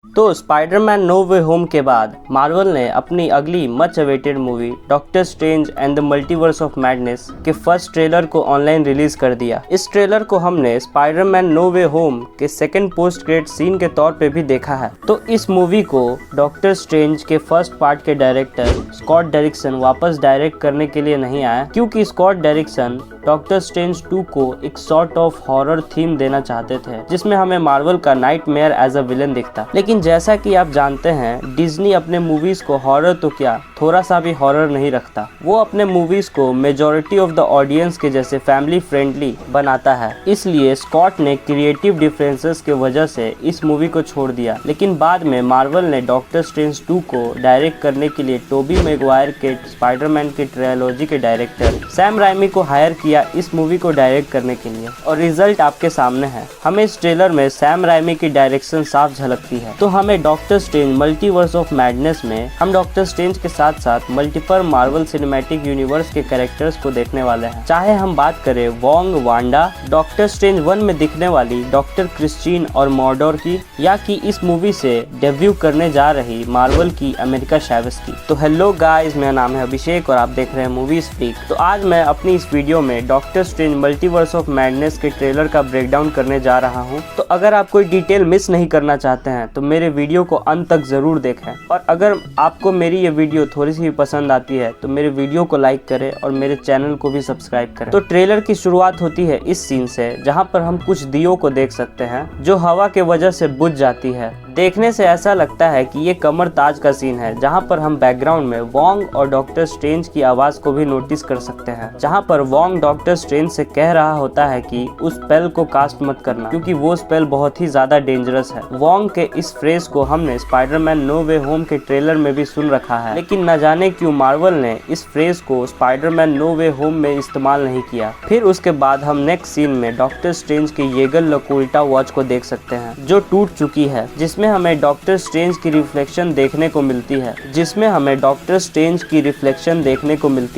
तो Spiderman no वे home के बाद मार्वल ने अपनी अगली much awaited movie doctor strange and the multiverse of madness के फर्स्ट ट्रेलर को ऑनलाइन रिलीज कर दिया। इस ट्रेलर को हमने स्पाइडरमैन नो वे होम के सेकंड पोस्ट क्रेडिट सीन के तौर पे भी देखा है। तो इस मूवी को डॉक्टर स्ट्रेंज के फर्स्ट पार्ट के डायरेक्टर स्कॉट डेरिक्सन वापस डायरेक्ट करने के लिए नहीं आया, क्योंकि स्कॉट डेरिक्सन डॉक्टर स्ट्रेंज 2 को एक सॉर्ट ऑफ हॉरर थीम देना चाहते थे, जिसमें हमें मार्वल का नाइटमेयर एज अ विलन दिखता। लेकिन जैसा कि आप जानते हैं, डिज्नी अपने मूवीज को हॉरर तो क्या थोड़ा सा भी हॉरर नहीं रखता। वो अपने मूवीज को मेजॉरिटी ऑफ द ऑडियंस के जैसे फैमिली फ्रेंडली बनाता है। इसलिए स्कॉट ने क्रिएटिव डिफरेंसेस के वजह से इस मूवी को छोड़ दिया। लेकिन बाद में मार्वल ने डॉक्टर स्ट्रेंज 2 को डायरेक्ट करने के लिए टोबी मैगवायर के स्पाइडरमैन के ट्रायलॉजी के डायरेक्टर सैम राइमी को हायर किया इस मूवी को डायरेक्ट करने के लिए, और रिजल्ट आपके सामने है। हमें इस ट्रेलर में सैम राइमी की डायरेक्शन साफ झलकती है। तो हमें doctor strange multiverse of madness में हम डॉक्टर स्ट्रेंज के साथ साथ मल्टीपल मार्वल सिनेमैटिक यूनिवर्स के कैरेक्टर्स को देखने वाले हैं। चाहे हम बात करें वोंग, वांडा, डॉक्टर स्ट्रेंज 1 में दिखने वाली डॉक्टर क्रिस्टीन और मॉर्डोर की, या कि इस मूवी से डेब्यू करने जा रही मार्वल की अमेरिका चैवेस की। तो हेलो गाइस, मेरा नाम है अभिषेक और आप देख रहे हैं मूवीज फ्रीक। तो आज मैं अपनी इस वीडियो में doctor strange multiverse of madness के ट्रेलर का ब्रेकडाउन करने जा रहा हूँ। तो अगर आप कोई डिटेल मिस नहीं करना चाहते हैं तो मेरे वीडियो को अंत तक जरूर देखें, और अगर आपको मेरी ये वीडियो थोड़ी सी भी पसंद आती है तो मेरे वीडियो को लाइक करें और मेरे चैनल को भी सब्सक्राइब करें। तो ट्रेलर की शुरुआत होती है इस सीन से, जहां पर हम कुछ दियों को देख सकते हैं जो हवा के वजह से बुझ जाती है। देखने से ऐसा लगता है कि ये कमर ताज का सीन है, जहां पर हम बैकग्राउंड में वोंग और डॉक्टर स्ट्रेंज की आवाज को भी नोटिस कर सकते हैं, जहां पर वोंग डॉक्टर स्ट्रेंज से कह रहा होता है कि उस स्पेल को कास्ट मत करना, क्योंकि वो स्पेल बहुत ही ज्यादा डेंजरस है। वोंग के इस फ्रेज को हमने स्पाइडरमैन नो वे होम के ट्रेलर में भी सुन रखा है, लेकिन न जाने क्यों मार्वल ने इस फ्रेज को स्पाइडरमैन नो वे होम में इस्तेमाल नहीं किया। फिर उसके बाद हम नेक्स्ट सीन में डॉक्टर स्ट्रेंज के येगल लकोल्टा वॉच को देख सकते हैं, जो टूट चुकी है, जिसमें हमें डॉक्टर स्ट्रेंज की रिफ्लेक्शन देखने को मिलती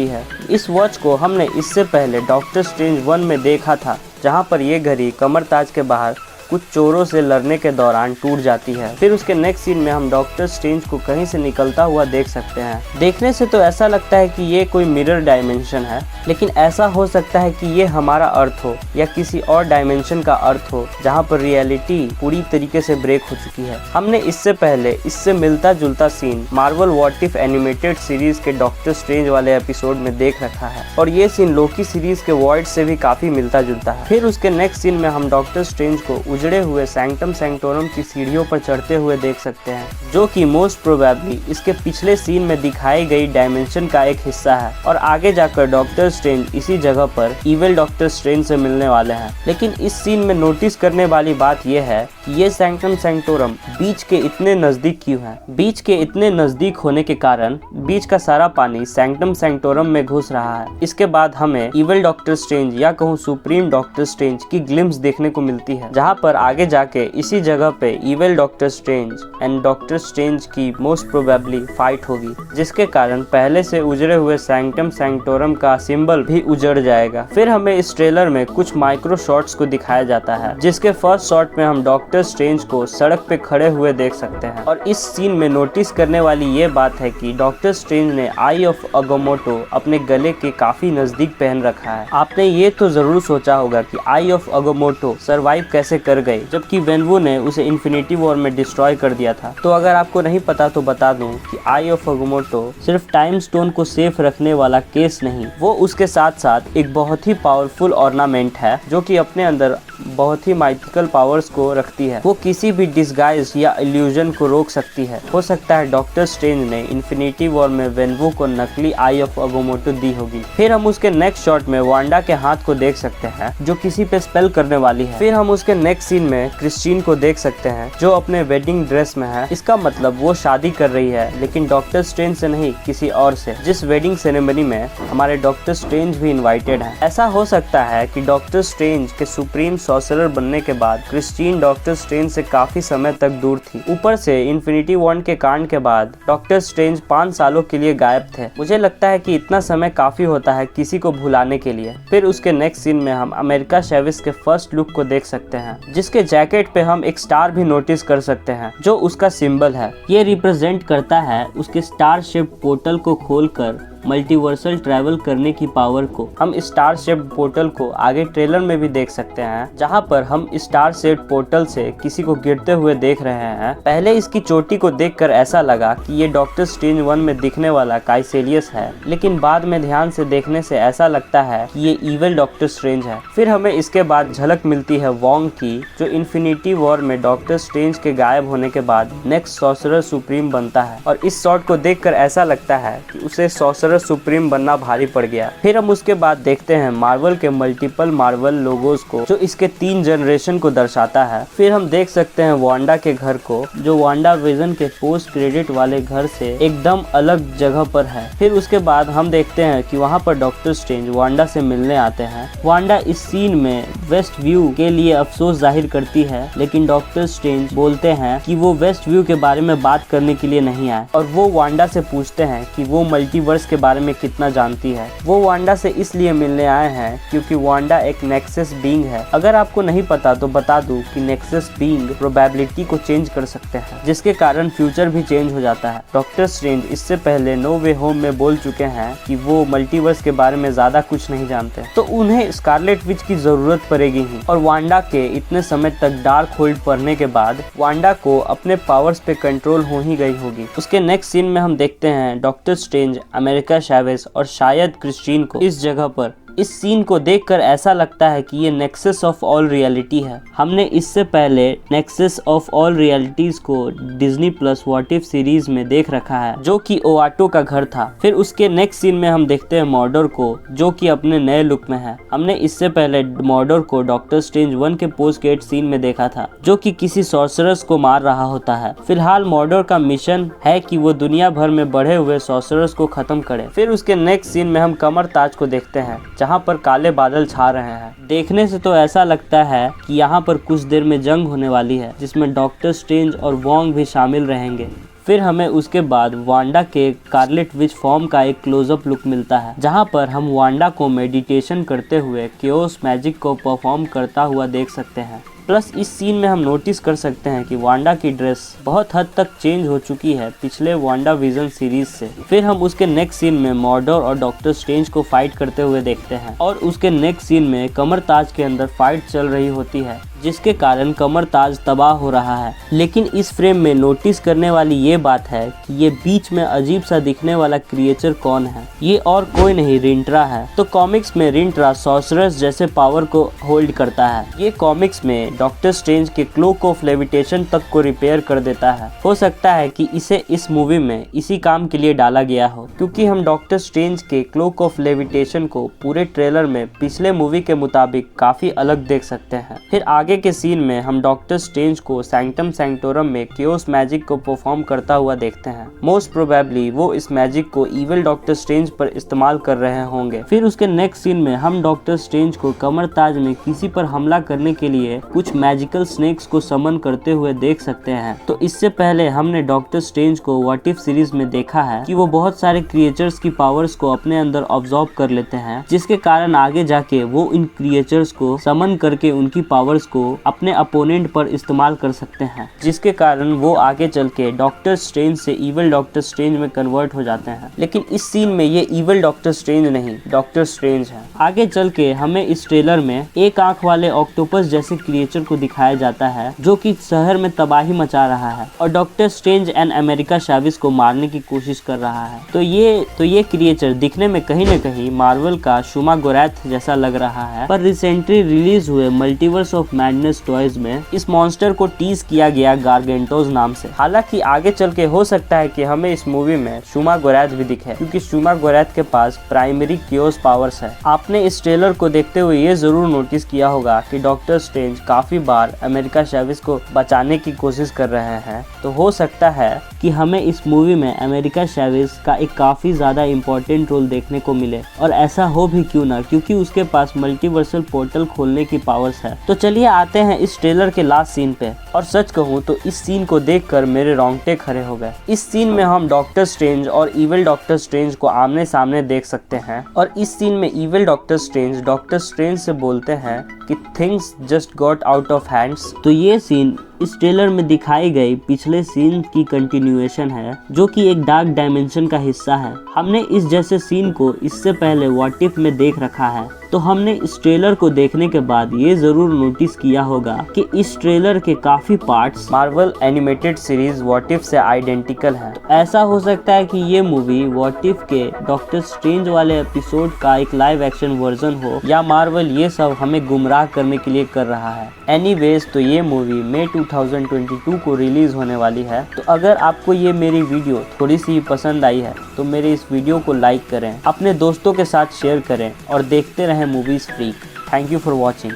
है। इस वॉच को हमने इससे पहले डॉक्टर स्ट्रेंज 1 में देखा था, जहां पर ये घड़ी कमरताज के बाहर कुछ चोरों से लड़ने के दौरान टूट जाती है। फिर उसके नेक्स्ट सीन में हम डॉक्टर स्ट्रेंज को कहीं से निकलता हुआ देख सकते हैं। देखने से तो ऐसा लगता है कि ये कोई मिरर डायमेंशन है, लेकिन ऐसा हो सकता है कि ये हमारा अर्थ हो या किसी और डायमेंशन का अर्थ हो, जहाँ पर रियलिटी पूरी तरीके से ब्रेक हो चुकी है। हमने इससे पहले इससे मिलता जुलता scene Marvel What If animated series के डॉक्टर स्ट्रेंज वाले एपिसोड में देख रखा है, और ये सीन लोकी सीरीज के वॉइड से भी काफी मिलता जुलता है। फिर उसके नेक्स्ट सीन में हम डॉक्टर स्ट्रेंज को उजड़े हुए सैंक्टम सैंक्टोरम की सीढ़ियों पर चढ़ते हुए देख सकते हैं, जो कि मोस्ट प्रोबेबली इसके पिछले सीन में दिखाई गई डायमेंशन का एक हिस्सा है। और आगे जाकर डॉक्टर स्ट्रेंज इसी जगह पर इविल डॉक्टर स्ट्रेंज से मिलने वाले हैं। लेकिन इस सीन में नोटिस करने वाली बात यह है कि ये सैंक्टम सैंक्टोरम बीच के इतने नजदीक क्यों है। बीच के इतने नजदीक होने के कारण बीच का सारा पानी सैंक्टम सैंक्टोरम में घुस रहा है। इसके बाद हमें इविल डॉक्टर स्ट्रेंज या कहूँ सुप्रीम डॉक्टर स्ट्रेंज की ग्लिम्स देखने को मिलती है, जहाँ पर आगे जाके इसी जगह पे evil doctor strange and doctor strange की मोस्ट प्रोबेबली फाइट होगी, जिसके कारण पहले से उजड़े हुए सैंक्टम सैंक्टोरम का सिंबल भी उजड़ जाएगा। फिर हमें इस ट्रेलर में कुछ माइक्रो शॉट्स को दिखाया जाता है, जिसके फर्स्ट शॉट में हम डॉक्टर स्ट्रेंज को सड़क पे खड़े हुए देख सकते हैं। और इस सीन में नोटिस करने वाली ये बात है कि डॉक्टर स्ट्रेंज ने आई ऑफ अगमोटो अपने गले के काफी नजदीक पहन रखा है। आपने ये तो जरूर सोचा होगा कि आई ऑफ अगमोटो सरवाइव कैसे कर गए, जबकि वेनवू ने उसे इन्फिनिटी वॉर में डिस्ट्रॉय कर दिया था। तो अगर आपको नहीं पता तो बता दूं कि आई ऑफ अगमोटो सिर्फ टाइम स्टोन को सेफ रखने वाला केस नहीं, वो उसके साथ साथ एक बहुत ही पावरफुल ऑर्नामेंट है, जो कि अपने अंदर बहुत ही माइथिकल पावर्स को रखती है। वो किसी भी डिस्गाइज या इल्यूजन को रोक सकती है। हो सकता है डॉक्टर स्ट्रेंज ने इन्फिनिटी वॉर में वेनवू को नकली आई ऑफ अगमोटो दी होगी। फिर हम उसके नेक्स्ट शॉट में वांडा के हाथ को देख सकते हैं, जो किसी पे स्पेल करने वाली है। फिर हम उसके नेक्स्ट सीन में क्रिस्टीन को देख सकते हैं, जो अपने वेडिंग ड्रेस में है। इसका मतलब वो शादी कर रही है, लेकिन डॉक्टर स्ट्रेंज से नहीं, किसी और से, जिस वेडिंग सेरेमनी में हमारे डॉक्टर स्ट्रेंज भी इनवाइटेड है। ऐसा हो सकता है कि डॉक्टर स्ट्रेंज के सुप्रीम सॉर्सरर बनने के बाद क्रिस्टीन डॉक्टर स्ट्रेंज से काफी समय तक दूर थी। ऊपर से इन्फिनिटी वॉर के कांड के बाद डॉक्टर स्ट्रेंज 5 सालों के लिए गायब थे। मुझे लगता है कि इतना समय काफी होता है किसी को भुलाने के लिए। फिर उसके नेक्स्ट सीन में हम अमेरिका चैवेस के फर्स्ट लुक को देख सकते हैं, जिसके जैकेट पे हम एक स्टार भी नोटिस कर सकते हैं जो उसका सिंबल है। ये रिप्रेजेंट करता है उसके स्टार शेप पोर्टल को खोलकर मल्टीवर्सल ट्रैवल करने की पावर को। हम स्टार शेप पोर्टल को आगे ट्रेलर में भी देख सकते हैं, जहां पर हम स्टार शेप पोर्टल से किसी को गिरते हुए देख रहे हैं। पहले इसकी चोटी को देखकर ऐसा लगा कि ये डॉक्टर स्ट्रेंज 1 में दिखने वाला काइसेलियस है, लेकिन बाद में ध्यान से देखने से ऐसा लगता है कि ये इविल डॉक्टर स्ट्रेंज है। फिर हमें इसके बाद झलक मिलती है वोंग की, जो इन्फिनिटी वॉर में डॉक्टर स्ट्रेंज के गायब होने के बाद नेक्स्ट सॉर्सरर सुप्रीम बनता है, और इस शॉट को देखकर ऐसा लगता है कि उसे सॉर्सरर सुप्रीम बनना भारी पड़ गया। फिर हम उसके बाद देखते हैं मार्वल के मल्टीपल मार्वल लोगोस को, जो इसके 3 जनरेशन को दर्शाता है। फिर हम देख सकते हैं वांडा के घर को, जो वांडा विजन के पोस्ट क्रेडिट वाले घर से एकदम अलग जगह पर है। फिर उसके बाद हम देखते हैं कि वहाँ पर डॉक्टर स्ट्रेंज वांडा से मिलने आते हैं। वांडा इस सीन में वेस्ट व्यू के लिए अफसोस जाहिर करती है, लेकिन डॉक्टर स्ट्रेंज बोलते हैं कि वो वेस्ट व्यू के बारे में बात करने के लिए नहीं आए, और वो वांडा से पूछते हैं कि वो मल्टीवर्स के बारे में कितना जानती है। वो वांडा से इसलिए मिलने आए हैं क्योंकि वांडा एक नेक्सस बीइंग है। अगर आपको नहीं पता तो बता दूं कि नेक्सस बीइंग प्रोबेबिलिटी को चेंज कर सकते हैं, जिसके कारण फ्यूचर भी चेंज हो जाता है। डॉक्टर स्ट्रेंज इससे पहले नो वे होम में बोल चुके हैं कि वो मल्टीवर्स के बारे में ज्यादा कुछ नहीं जानते, तो उन्हें स्कारलेट विच की जरूरत पड़ेगी ही। और वांडा के इतने समय तक डार्क होल्ड पढ़ने के बाद वांडा को अपने पावर्स पे कंट्रोल हो ही गई होगी। उसके नेक्स्ट सीन में हम देखते हैं डॉक्टर स्ट्रेंज, अमेरिका चैवेज़ और शायद क्रिस्टीन को इस जगह पर। इस सीन को देखकर ऐसा लगता है कि ये नेक्सस ऑफ ऑल रियलिटी है। हमने इससे पहले नेक्सस ऑफ ऑल रियलिटीज को Disney plus what if series में देख रखा है, जो कि ओआटो का घर था। फिर उसके नेक्स्ट सीन में हम देखते हैं मॉर्डर को, जो कि अपने नए लुक में है। हमने इससे पहले मॉर्डर को डॉक्टर स्ट्रेंज 1 के पोस्ट क्रेडिट सीन में देखा था, जो कि किसी सॉर्सरर्स को मार रहा होता है। फिलहाल मॉर्डर का मिशन है कि वो दुनिया भर में बढ़े हुए सॉर्सरर्स को खत्म करे। फिर उसके नेक्स्ट सीन में हम कमर ताज को देखते हैं, जहाँ पर काले बादल छा रहे हैं। देखने से तो ऐसा लगता है कि यहाँ पर कुछ देर में जंग होने वाली है, जिसमें डॉक्टर स्ट्रेंज और वोंग भी शामिल रहेंगे। फिर हमें उसके बाद वांडा के स्कारलेट विच फॉर्म का एक क्लोजअप लुक मिलता है, जहाँ पर हम वांडा को मेडिटेशन करते हुए केओस मैजिक को परफॉर्म करता हुआ देख सकते हैं। प्लस इस सीन में हम नोटिस कर सकते हैं कि वांडा की ड्रेस बहुत हद तक चेंज हो चुकी है पिछले वांडा विजन सीरीज से। फिर हम उसके नेक्स्ट सीन में मॉर्डर और डॉक्टर स्ट्रेंज को फाइट करते हुए देखते हैं, और उसके नेक्स्ट सीन में कमर ताज के अंदर फाइट चल रही होती है, जिसके कारण कमर ताज तबाह हो रहा है। लेकिन इस फ्रेम में नोटिस करने वाली ये बात है कि ये बीच में अजीब सा दिखने वाला क्रिएचर कौन है। ये और कोई नहीं, रिंट्रा है। तो कॉमिक्स में रिंट्रा सॉर्सरर्स जैसे पावर को होल्ड करता है। ये कॉमिक्स में डॉक्टर स्ट्रेंज के क्लोक ऑफ लेविटेशन तक को रिपेयर कर देता है। हो सकता है कि इसे इस मूवी में इसी काम के लिए डाला गया हो, क्योंकि हम डॉक्टर स्ट्रेंज के क्लोक ऑफ लेविटेशन को पूरे ट्रेलर में पिछले मूवी के मुताबिक काफी अलग देख सकते हैं। फिर आगे के सीन में हम डॉक्टर स्ट्रेंज को सैंक्टम सैंक्टोरम में केओस मैजिक को परफॉर्म करता हुआ देखते हैं। मोस्ट प्रोबेबली वो इस मैजिक को इविल डॉक्टर स्ट्रेंज पर इस्तेमाल कर रहे होंगे। फिर उसके नेक्स्ट सीन में हम डॉक्टर स्ट्रेंज को कमर ताज में किसी पर हमला करने के लिए कुछ मैजिकल स्नेक्स को समन करते हुए देख सकते हैं। तो इससे पहले हमने डॉक्टर स्ट्रेंज को व्हाट इफ सीरीज में देखा है कि वो बहुत सारे क्रिएचर्स की पावर्स को अपने अंदर ऑब्जॉर्ब कर लेते हैं, जिसके कारण आगे जाके वो इन क्रिएचर्स को समन करके उनकी पावर्स को अपने अपोनेंट पर इस्तेमाल कर सकते हैं, जिसके कारण वो आगे चल के डॉक्टर स्ट्रेंज से इविल डॉक्टर स्ट्रेंज में कन्वर्ट हो जाते हैं। लेकिन इस सीन में ये इविल डॉक्टर स्ट्रेंज नहीं, डॉक्टर स्ट्रेंज है। आगे चल के हमें इस ट्रेलर में एक आंख वाले ऑक्टोपस जैसे क्रिएचर को दिखाया जाता है, जो कि शहर में तबाही मचा रहा है और डॉक्टर स्ट्रेंज एंड अमेरिका चैवेज़ को मारने की कोशिश कर रहा है। तो ये क्रिएचर दिखने में कहीं न कहीं मार्वल का शुमा गोरैथ जैसा लग रहा है। पर रिसेंटली रिलीज हुए मल्टीवर्स ऑफ मैडनेस टॉयज में इस मॉन्स्टर को टीज किया गया गारगेंटोस नाम से। हालांकि आगे चल के हो सकता है कि हमें इस मूवी में शुमा गोरैथ भी दिखे, क्योंकि शुमा गोरैथ के पास प्राइमरी कियोस पावर्स है। आपने इस ट्रेलर को देखते हुए ये जरूर नोटिस किया होगा कि डॉक्टर स्ट्रेंज काफी बार अमेरिका चैवेज़ को बचाने की कोशिश कर रहे हैं। तो हो सकता है कि हमें इस मूवी में अमेरिका चैवेज़ का एक काफी ज्यादा इम्पोर्टेंट रोल देखने को मिले, और ऐसा हो भी क्यों ना, क्योंकि उसके पास मल्टीवर्सल पोर्टल खोलने की पावर्स है। तो चलिए आते हैं इस ट्रेलर के लास्ट सीन पे, और सच कहूँ तो इस सीन को देखकर मेरे रोंगटे खड़े हो गए। इस सीन में हम डॉक्टर स्ट्रेंज और इविल डॉक्टर स्ट्रेंज को आमने सामने देख सकते हैं, और इस सीन में इविल डॉक्टर स्ट्रेंज से बोलते हैं कि things just got out of hands. तो ये सीन इस ट्रेलर में दिखाई गई पिछले सीन की कंटिन्यूएशन है, जो कि एक डार्क डायमेंशन का हिस्सा है। हमने इस जैसे सीन को इससे पहले व्हाट इफ में देख रखा है, तो हमने इस ट्रेलर को देखने के बाद ये जरूर नोटिस किया होगा कि इस ट्रेलर के काफी parts Marvel animated series what if से आइडेंटिकल है। तो ऐसा हो सकता है कि ये मूवी व्हाट इफ के डॉक्टर स्ट्रेंज वाले एपिसोड का एक लाइव एक्शन वर्जन हो, या मार्वल ये सब हमें गुमराह करने के लिए कर रहा है। एनीवेज, तो ये मूवी मई 2022 को रिलीज होने वाली है। तो अगर आपको ये मेरी वीडियो थोड़ी सी पसंद आई है तो मेरे इस वीडियो को लाइक करें, अपने दोस्तों के साथ शेयर करें और देखते रहें movies freak. Thank you for watching.